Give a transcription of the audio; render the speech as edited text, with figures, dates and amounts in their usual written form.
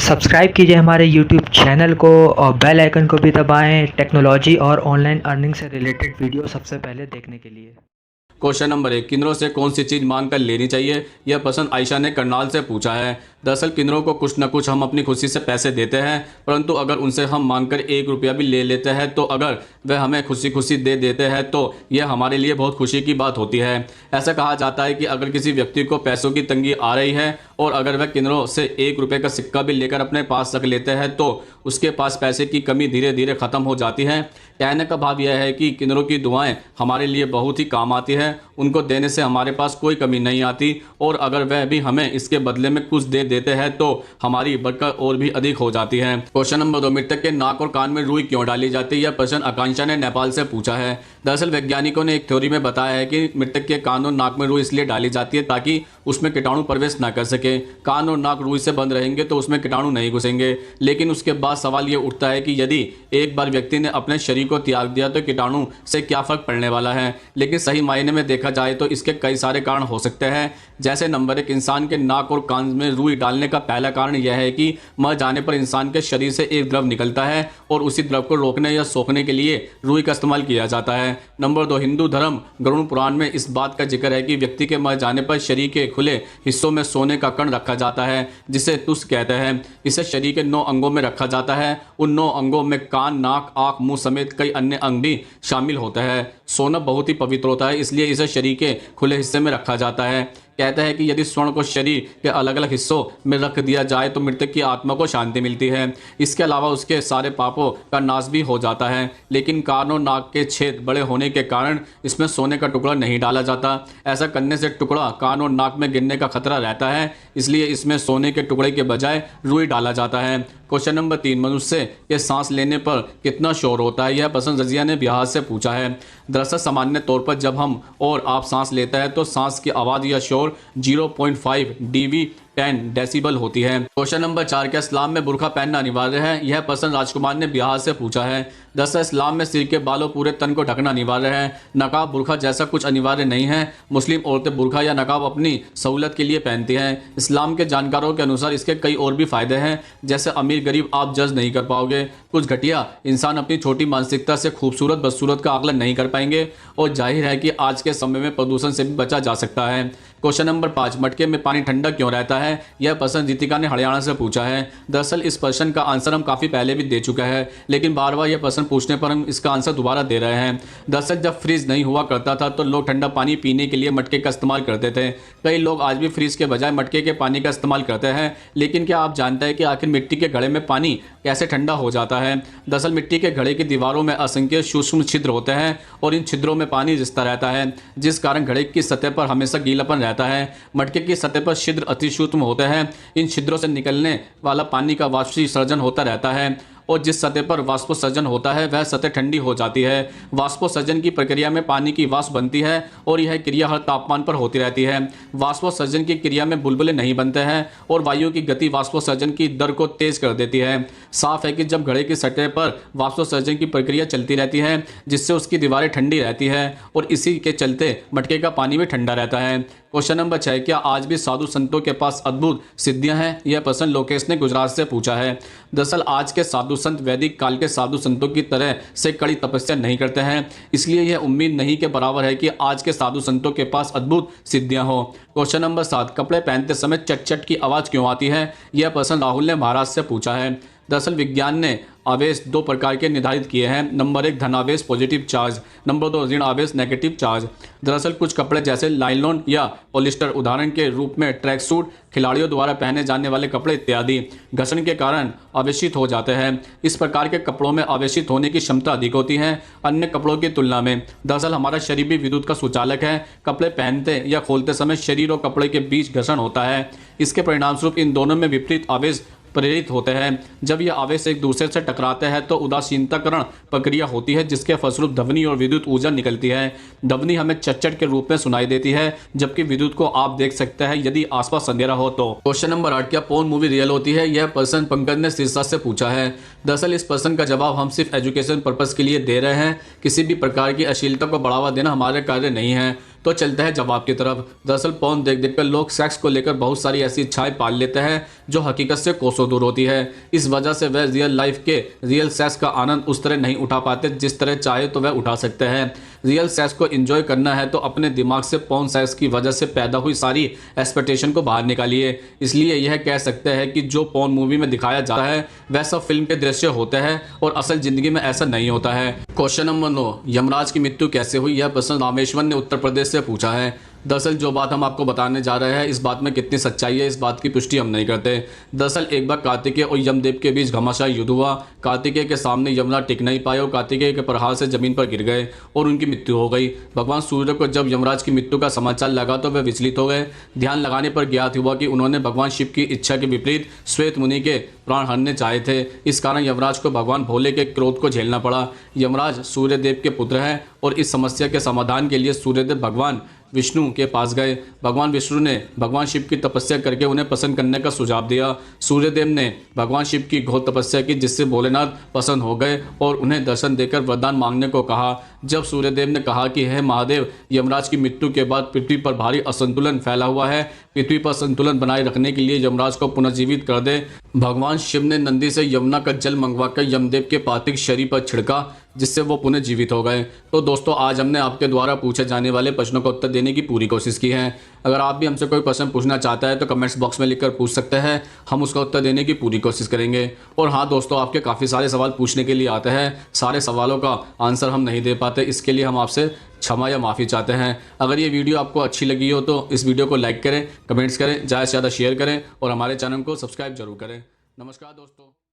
Subscribe कीजिए हमारे YouTube channel को और बेल आइकन को भी दबाएं टेक्नोलॉजी और ऑनलाइन अर्निंग से रिलेटेड वीडियो सबसे पहले देखने के लिए। क्वेश्चन नंबर 1, किन्नरों से कौन सी चीज़ मांग कर लेनी चाहिए? यह प्रश्न आयशा ने करनाल से पूछा है। दरअसल किन्नरों को कुछ न कुछ हम अपनी खुशी से पैसे देते हैं, परंतु अगर उनसे हम मांगकर 1 रुपया भी ले लेते हैं तो अगर वह हमें खुशी खुशी दे देते हैं तो यह हमारे लिए बहुत खुशी की बात होती है। ऐसा कहा जाता है कि अगर किसी व्यक्ति को पैसों की तंगी आ रही है और अगर वह किन्नरों से 1 रुपये का सिक्का भी लेकर अपने पास रख लेते हैं तो उसके पास पैसे की कमी धीरे धीरे ख़त्म हो जाती है। कहने का भाव यह है कि किन्नरों की दुआएं हमारे लिए बहुत ही काम आती है। उनको देने से हमारे पास कोई कमी नहीं आती और अगर वह भी हमें इसके बदले में कुछ दे देते हैं तो हमारी बरकत और भी अधिक हो जाती है। क्वेश्चन नंबर 2, मृतक के नाक और कान में रुई क्यों डाली जाती है? यह प्रश्न आकांक्षा ने नेपाल से पूछा है। दरअसल वैज्ञानिकों ने एक थ्योरी में बताया है कि मृतक के कान और नाक में रुई इसलिए डाली जाती है ताकि उसमें कीटाणु प्रवेश ना कर सके। कान और नाक रुई से बंद रहेंगे तो उसमें कीटाणु नहीं घुसेंगे। लेकिन उसके बाद सवाल ये उठता है कि यदि एक बार व्यक्ति ने अपने शरीर को त्याग दिया तो कीटाणु से क्या फर्क पड़ने वाला है? लेकिन सही मायने में देखा जाए तो इसके कई सारे कारण हो सकते हैं। जैसे नंबर 1, इंसान के नाक और कान में रुई डालने का पहला कारण यह है कि मर जाने पर इंसान के शरीर से एक द्रव निकलता है और उसी द्रव को रोकने या सोखने के लिए रुई का इस्तेमाल किया जाता है। नंबर 2, हिंदू धर्म गरुड़ पुराण में इस बात का जिक्र है कि व्यक्ति के मर जाने पर शरीर के खुले हिस्सों में सोने का कण रखा जाता है जिसे तुस कहते हैं। इसे शरीर के 9 अंगों में रखा जाता है। उन 9 अंगों में कान, नाक, आंख, मुंह समेत कई अन्य अंग भी शामिल होते हैं। सोना बहुत ही पवित्र होता है, इसलिए इसे शरीर के खुले हिस्से में रखा जाता है। कहता है कि यदि स्वर्ण को शरीर के अलग अलग हिस्सों में रख दिया जाए तो मृतक की आत्मा को शांति मिलती है। इसके अलावा उसके सारे पापों का नाश भी हो जाता है। लेकिन कान और नाक के छेद बड़े होने के कारण इसमें सोने का टुकड़ा नहीं डाला जाता। ऐसा करने से टुकड़ा कान और नाक में गिरने का खतरा रहता है, इसलिए इसमें सोने के टुकड़े के बजाय रुई डाला जाता है। क्वेश्चन नंबर 3, मनुष्य के सांस लेने पर कितना शोर होता है? यह प्रश्न रजिया ने बिहार से पूछा है। दरअसल सामान्य तौर पर जब हम और आप सांस लेते हैं तो सांस की आवाज़ या शोर 0.5 dB 10 डेसिबल होती है। क्वेश्चन नंबर 4, क्या इस्लाम में बुर्का पहनना अनिवार्य है? यह प्रश्न राजकुमार ने बिहार से पूछा है। दरअसल इस्लाम में सिर के बालों पूरे तन को ढकना अनिवार्य है। नकाब बुर्का जैसा कुछ अनिवार्य नहीं है। मुस्लिम औरतें बुर्का या नकाब अपनी सहूलत के लिए पहनती हैं। इस्लाम के जानकारों के अनुसार इसके कई और भी फायदे हैं, जैसे अमीर गरीब आप जज नहीं कर पाओगे। कुछ घटिया इंसान अपनी छोटी मानसिकता से खूबसूरत बदसूरत का आकलन नहीं कर पाएंगे और जाहिर है कि आज के समय में प्रदूषण से भी बचा जा सकता है। क्वेश्चन नंबर 5, मटके में पानी ठंडा क्यों रहता है? यह प्रश्न जीतिका ने हरियाणा से पूछा है। दरअसल इस प्रश्न का आंसर हम काफ़ी पहले भी दे चुका है, लेकिन बार बार यह प्रश्न पूछने पर हम इसका आंसर दोबारा दे रहे हैं। दरअसल जब फ्रिज नहीं हुआ करता था तो लोग ठंडा पानी पीने के लिए मटके का इस्तेमाल करते थे। कई लोग आज भी फ्रिज के बजाय मटके के पानी का इस्तेमाल करते हैं। लेकिन क्या आप जानते हैं कि आखिर मिट्टी के घड़े में पानी कैसे ठंडा हो जाता है? दरअसल मिट्टी के घड़े की दीवारों में असंख्य सूक्ष्म छिद्र होते हैं और इन छिद्रों में पानी रिसता रहता है, जिस कारण घड़े की सतह पर हमेशा गीलापन रहता है। मटके की सतह पर छिद्र अति सूक्ष्म होते हैं। इन छिद्रों से निकलने वाला पानी का वाष्पीकरण होता रहता है और जिस सतह पर वाष्पोत्सर्जन होता है वह सतह ठंडी हो जाती है। वाष्पोत्सर्जन की प्रक्रिया में पानी की वाष्प बनती है और यह क्रिया हर तापमान पर होती रहती है। वाष्पोत्सर्जन की क्रिया में बुलबुले नहीं बनते हैं और वायु की गति वाष्पोत्सर्जन की दर को तेज कर देती है। साफ है कि जब घड़े की सतह पर वाष्पोत्सर्जन की प्रक्रिया चलती रहती है जिससे उसकी दीवारें ठंडी रहती है और इसी के चलते मटके का पानी भी ठंडा रहता है। क्वेश्चन नंबर 6, क्या आज भी साधु संतों के पास अद्भुत सिद्धियां हैं? यह प्रश्न लोकेश ने गुजरात से पूछा है। दरअसल आज के साधु संत वैदिक काल के साधु संतों की तरह से कड़ी तपस्या नहीं करते हैं, इसलिए यह उम्मीद नहीं के बराबर है कि आज के साधु संतों के पास अद्भुत सिद्धियां हो। क्वेश्चन नंबर 7, कपड़े पहनते समय चट चट की आवाज़ क्यों आती है? यह प्रश्न राहुल ने महाराष्ट्र से पूछा है। दरअसल विज्ञान ने आवेश 2 प्रकार के निर्धारित किए हैं। नंबर 1, धनावेश पॉजिटिव चार्ज, नंबर 2, ऋण आवेश नेगेटिव चार्ज। दरअसल कुछ कपड़े जैसे नायलॉन या पॉलिस्टर, उदाहरण के रूप में ट्रैक सूट, खिलाड़ियों द्वारा पहने जाने वाले कपड़े इत्यादि घर्षण के कारण आवेशित हो जाते हैं। इस प्रकार के कपड़ों में आवेशित होने की क्षमता अधिक होती है अन्य कपड़ों की तुलना में। दरअसल हमारा शरीर भी विद्युत का सुचालक है। कपड़े पहनते या खोलते समय शरीर और कपड़े के बीच घर्षण होता है। इसके परिणामस्वरूप इन दोनों में विपरीत आवेश प्रेरित होते हैं। जब यह आवेश एक दूसरे से टकराते हैं तो उदासीनताकरण प्रक्रिया होती है जिसके फलस्वरूप ध्वनि और विद्युत ऊर्जा निकलती है। ध्वनि हमें चटचट के रूप में सुनाई देती है जबकि विद्युत को आप देख सकते हैं यदि आसपास अंधेरा हो तो। क्वेश्चन नंबर 8, क्या पोर्न मूवी रियल होती है? यह प्रश्न पंकज ने सिरसा से पूछा है। दरअसल इस प्रश्न का जवाब हम सिर्फ एजुकेशन पर्पज के लिए दे रहे हैं। किसी भी प्रकार की अश्लीलता को बढ़ावा देना हमारे कार्य नहीं है। तो चलते हैं जवाब की तरफ। दरअसल पॉर्न देख देख कर लोग सेक्स को लेकर बहुत सारी ऐसी इच्छाएं पाल लेते हैं जो हकीकत से कोसों दूर होती है। इस वजह से वह रियल लाइफ के रियल सेक्स का आनंद उस तरह नहीं उठा पाते जिस तरह चाहे तो वह उठा सकते हैं। रियल सेक्स को एंजॉय करना है तो अपने दिमाग से पॉर्न सेक्स की वजह से पैदा हुई सारी एक्सपेक्टेशन को बाहर निकालिए। इसलिए यह कह सकते हैं कि जो पॉर्न मूवी में दिखाया जाता है वह सब फिल्म के दृश्य होते हैं और असल जिंदगी में ऐसा नहीं होता है। क्वेश्चन नंबर 9, यमराज की मृत्यु कैसे हुई? यह प्रश्न रामेश्वर ने उत्तर प्रदेश से पूछा है। दरअसल जो बात हम आपको बताने जा रहे हैं इस बात में कितनी सच्चाई है इस बात की पुष्टि हम नहीं करते। दरअसल एक बार कार्तिकेय और यमदेव के बीच घमासान युद्ध हुआ। कार्तिकेय के सामने यमराज टिक नहीं पाए और कार्तिकेय के प्रहार से जमीन पर गिर गए और उनकी मृत्यु हो गई। भगवान सूर्य को जब यमराज की मृत्यु का समाचार लगा तो वे विचलित हो गए। ध्यान लगाने पर ज्ञात हुआ कि उन्होंने भगवान शिव की इच्छा के विपरीत श्वेत मुनि के प्राण हरने चाहे थे। इस कारण यमराज को भगवान भोले के क्रोध को झेलना पड़ा। यमराज सूर्यदेव के पुत्र हैं और इस समस्या के समाधान के लिए सूर्यदेव भगवान विष्णु के पास गए। भगवान विष्णु ने भगवान शिव की तपस्या करके उन्हें प्रसन्न करने का सुझाव दिया। सूर्यदेव ने भगवान शिव की घोर तपस्या की जिससे भोलेनाथ प्रसन्न हो गए और उन्हें दर्शन देकर वरदान मांगने को कहा। जब सूर्यदेव ने कहा कि हे महादेव, यमराज की मृत्यु के बाद पृथ्वी पर भारी असंतुलन फैला हुआ है, पृथ्वी पर संतुलन बनाए रखने के लिए यमराज को पुनर्जीवित कर दे। भगवान शिव ने नंदी से यमुना का जल मंगवाकर यमदेव के पार्थिव शरीर पर छिड़का जिससे वो पुनः जीवित हो गए। तो दोस्तों आज हमने आपके द्वारा पूछे जाने वाले प्रश्नों का उत्तर देने की पूरी कोशिश की है। अगर आप भी हमसे कोई प्रश्न पूछना चाहता है तो कमेंट्स बॉक्स में लिखकर पूछ सकते हैं, हम उसका उत्तर देने की पूरी कोशिश करेंगे। और हाँ दोस्तों, आपके काफ़ी सारे सवाल पूछने के लिए आते हैं, सारे सवालों का आंसर हम नहीं दे पाते, इसके लिए हम आपसे क्षमा या माफ़ी चाहते हैं। अगर ये वीडियो आपको अच्छी लगी हो तो इस वीडियो को लाइक करें, कमेंट्स करें, ज़्यादा से ज़्यादा शेयर करें और हमारे चैनल को सब्सक्राइब जरूर करें। नमस्कार दोस्तों।